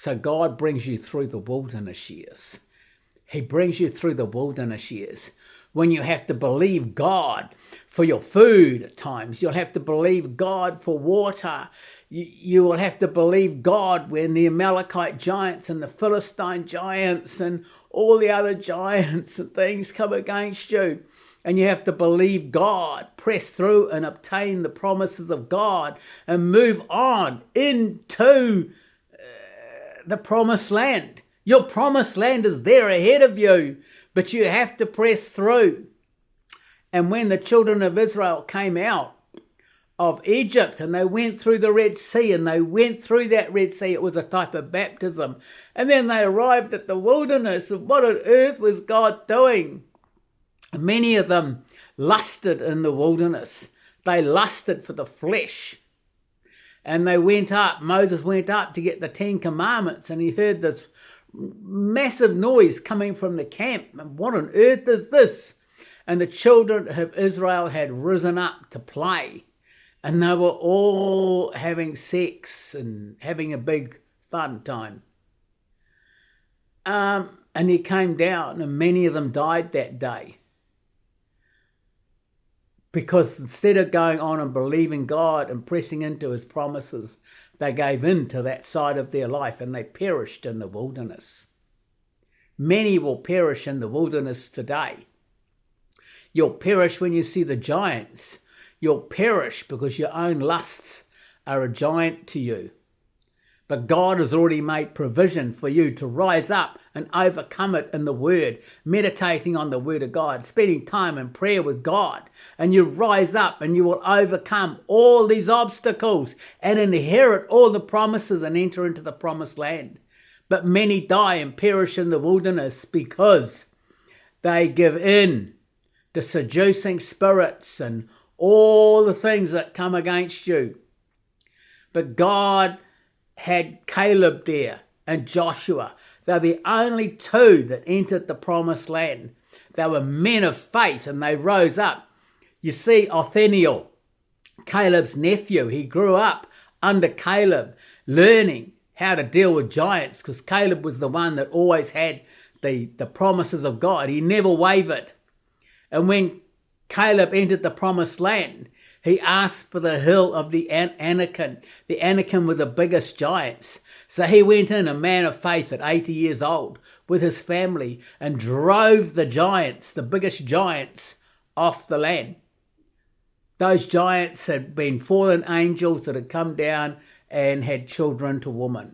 So God brings you through the wilderness years. He brings you through the wilderness years when you have to believe God for your food at times. You'll have to believe God for water. You will have to believe God when the Amalekite giants and the Philistine giants and all the other giants and things come against you. And you have to believe God, press through and obtain the promises of God and move on into the promised land. Your promised land is there ahead of you, but you have to press through. And when the children of Israel came out of Egypt and they went through the Red Sea and they went through that Red Sea, it was a type of baptism. And then they arrived at the wilderness, and what on earth was God doing? Many of them lusted in the wilderness. They lusted for the flesh. And they went up, Moses went up to get the 10 Commandments, and he heard this massive noise coming from the camp. And what on earth is this? And the children of Israel had risen up to play. And they were all having sex and having a big fun time. And he came down, and many of them died that day. Because instead of going on and believing God and pressing into his promises, they gave in to that side of their life and they perished in the wilderness. Many will perish in the wilderness today. You'll perish when you see the giants. You'll perish because your own lusts are a giant to you. But God has already made provision for you to rise up and overcome it in the Word, meditating on the Word of God, spending time in prayer with God. And you rise up and you will overcome all these obstacles and inherit all the promises and enter into the promised land. But many die and perish in the wilderness because they give in to seducing spirits and all the things that come against you. But God had Caleb there and Joshua. They're the only two that entered the promised land. They were men of faith and they rose up. You see, Othniel, Caleb's nephew, he grew up under Caleb, learning how to deal with giants because Caleb was the one that always had the promises of God. He never wavered. And when Caleb entered the promised land, he asked for the hill of the Anakim. The Anakim were the biggest giants. So he went in, a man of faith at 80 years old, with his family and drove the giants, the biggest giants, off the land. Those giants had been fallen angels that had come down and had children to women.